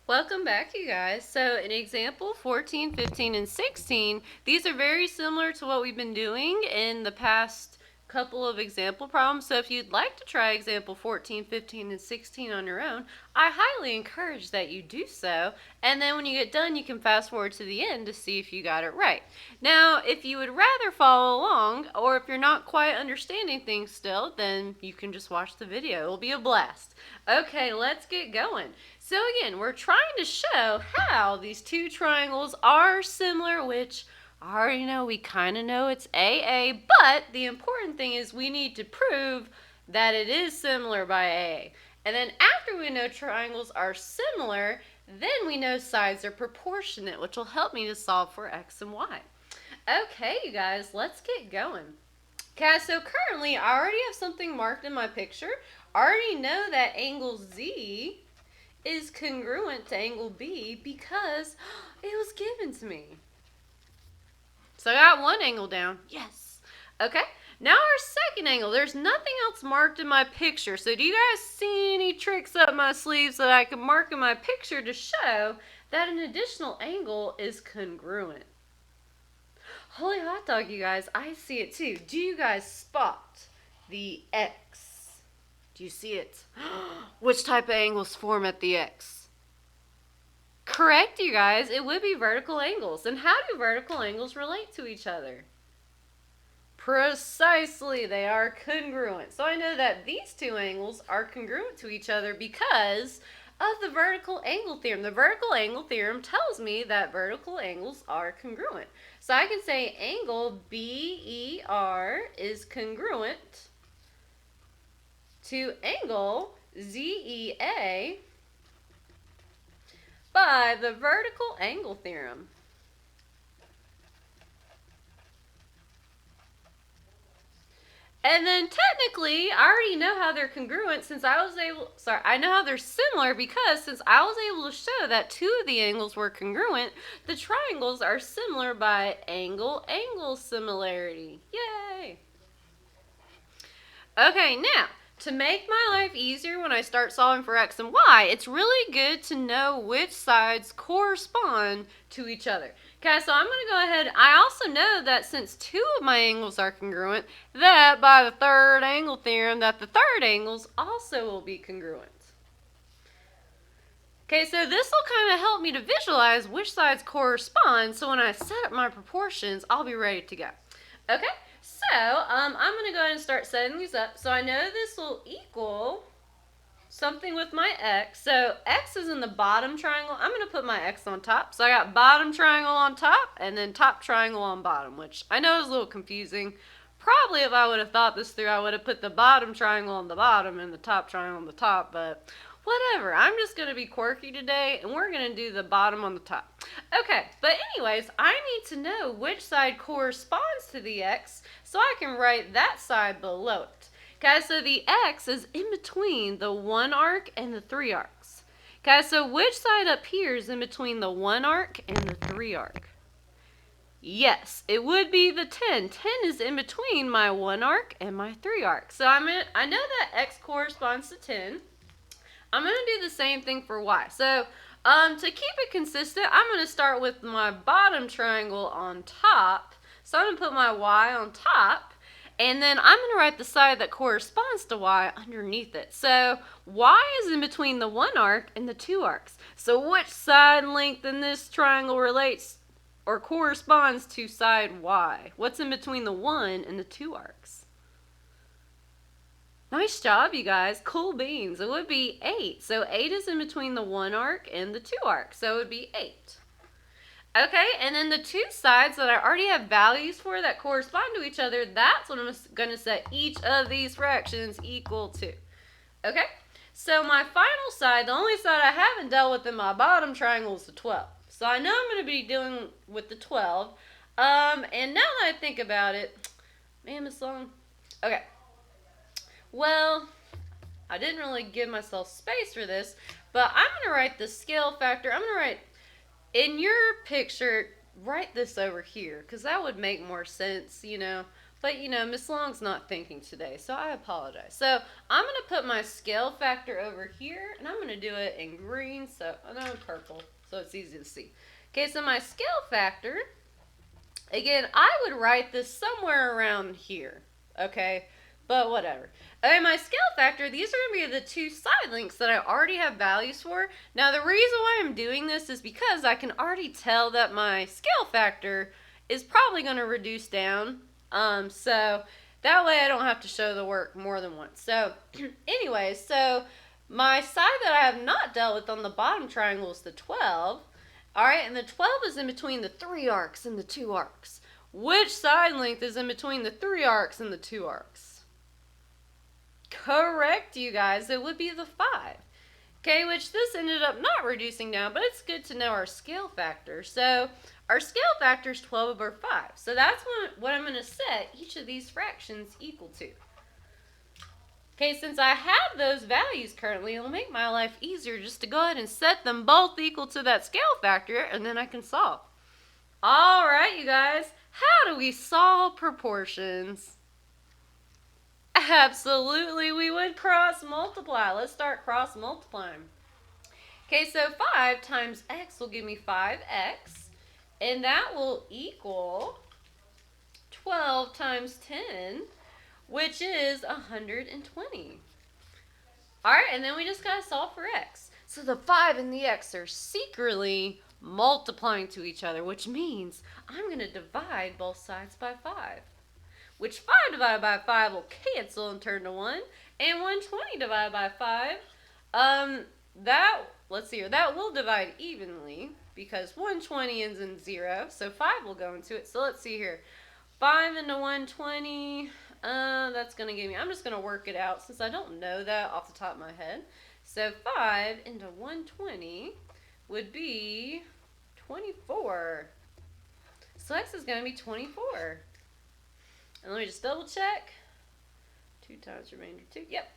Welcome back, you guys. So in example 14, 15, and 16, these are very similar to what we've been doing in the past couple of example problems. So if you'd like to try example 14, 15, and 16 on your own, I highly encourage that you do so. And then when you get done, you can fast forward to the end to see if you got it right. Now, if you would rather follow along, or if you're not quite understanding things still, then you can just watch the video. It'll be a blast. Okay, let's get going. So again, we're trying to show how these two triangles are similar, which I already know, we kind of know it's AA, but the important thing is we need to prove that it is similar by AA. And then after we know triangles are similar, then we know sides are proportionate, which will help me to solve for X and Y. Okay, you guys, let's get going. Okay, so currently I already have something marked in my picture. I already know that angle Z is congruent to angle B because it was given to me. So I got one angle down. Yes. Okay. Now our second angle. There's nothing else marked in my picture. So do you guys see any tricks up my sleeves that I can mark in my picture to show that an additional angle is congruent? Holy hot dog, you guys. I see it too. Do you guys spot the X? Do you see it? Which type of angles form at the X? Correct, you guys. It would be vertical angles. And how do vertical angles relate to each other? Precisely, they are congruent. So I know that these two angles are congruent to each other because of the vertical angle theorem. The vertical angle theorem tells me that vertical angles are congruent. So I can say angle BER is congruent to angle ZEA by the vertical angle theorem. And then technically, I already know how they're congruent since I know how they're similar because since I was able to show that two of the angles were congruent, the triangles are similar by angle-angle similarity. Yay! Okay, now, to make my life easier when I start solving for X and Y, it's really good to know which sides correspond to each other. Okay, so I'm going to go ahead. I also know that since two of my angles are congruent, that by the third angle theorem, that the third angles also will be congruent. Okay, so this will kind of help me to visualize which sides correspond, so when I set up my proportions, I'll be ready to go. Okay, so I'm going to go ahead and start setting these up. So I know this will equal something with my X. So X is in the bottom triangle. I'm going to put my X on top. So I got bottom triangle on top and then top triangle on bottom, which I know is a little confusing. Probably if I would have thought this through, I would have put the bottom triangle on the bottom and the top triangle on the top, but whatever. I'm just going to be quirky today, and we're going to do the bottom on the top. Okay, but anyways, I need to know which side corresponds to the X so I can write that side below it. Okay, so the X is in between the 1 arc and the 3 arcs. Okay, so which side up here is in between the 1 arc and the 3 arc? Yes, it would be the 10. 10 is in between my 1 arc and my 3 arc. So I know that X corresponds to 10. I'm going to do the same thing for Y. So to keep it consistent, I'm going to start with my bottom triangle on top. So I'm going to put my Y on top. And then I'm going to write the side that corresponds to Y underneath it. So Y is in between the 1 arc and the 2 arcs. So which side length in this triangle relates or corresponds to side Y? What's in between the 1 and the 2 arcs? Nice job, you guys. Cool beans. It would be 8. So 8 is in between the 1 arc and the 2 arc. So it would be 8. Okay, and then the two sides that I already have values for that correspond to each other, that's what I'm going to set each of these fractions equal to. Okay, so my final side, the only side I haven't dealt with in my bottom triangle is the 12. So I know I'm going to be dealing with the 12. And now that I think about it, man, Miss Long. Okay, well, I didn't really give myself space for this, but I'm going to write the scale factor. I'm going to write, in your picture, write this over here, because that would make more sense, you know. But you know, Miss Long's not thinking today, so I apologize. So I'm gonna put my scale factor over here, and I'm gonna do it in green, so no, purple, so it's easy to see. Okay, so my scale factor, again, I would write this somewhere around here. Okay, but whatever. Okay, my scale factor, these are going to be the two side links that I already have values for. Now, the reason why I'm doing this is because I can already tell that my scale factor is probably going to reduce down. So that way I don't have to show the work more than once. So anyway, so my side that I have not dealt with on the bottom triangle is the 12. All right, and the 12 is in between the 3 arcs and the 2 arcs. Which side length is in between the 3 arcs and the 2 arcs? Correct, you guys. It would be the 5. Okay, which this ended up not reducing down, but it's good to know our scale factor. So our scale factor is 12 over 5. So that's what I'm going to set each of these fractions equal to. Okay, since I have those values currently, it'll make my life easier just to go ahead and set them both equal to that scale factor, and then I can solve. All right, you guys, how do we solve proportions? Absolutely, we would cross multiply. Let's start cross multiplying. Okay, so 5 times x will give me 5x, and that will equal 12 times 10, which is 120. All right, and then we just got to solve for x. So the 5 and the x are secretly multiplying to each other, which means I'm going to divide both sides by 5. Which 5 divided by 5 will cancel and turn to 1. And 120 divided by 5, let's see here, that will divide evenly because 120 ends in 0. So 5 will go into it. So let's see here. 5 into 120, that's going to give me, I'm just going to work it out since I don't know that off the top of my head. So 5 into 120 would be 24. So x is going to be 24. And let me just double check. 2 times remainder 2. Yep.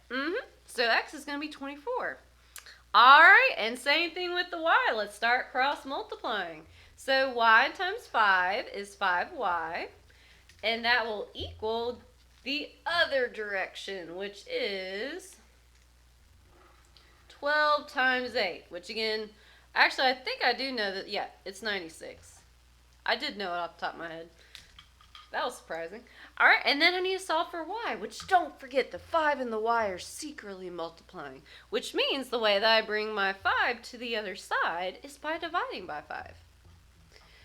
So x is going to be 24. All right, and same thing with the y. Let's start cross multiplying. So y times 5 is 5y. And that will equal the other direction, which is 12 times 8, which again, actually I think I do know that, yeah, it's 96. I did know it off the top of my head. That was surprising. All right, and then I need to solve for y, which don't forget the 5 and the y are secretly multiplying, which means the way that I bring my 5 to the other side is by dividing by 5.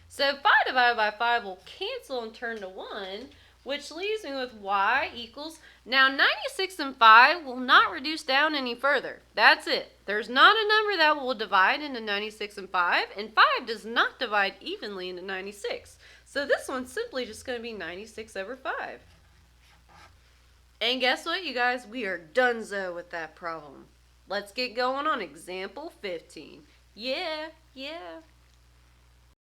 So 5 divided by 5 will cancel and turn to 1, which leaves me with y equals, now 96 and 5 will not reduce down any further. That's it. There's not a number that will divide into 96 and 5 does not divide evenly into 96. So this one's simply just going to be 96 over 5. And guess what, you guys? We are donezo with that problem. Let's get going on example 15. Yeah.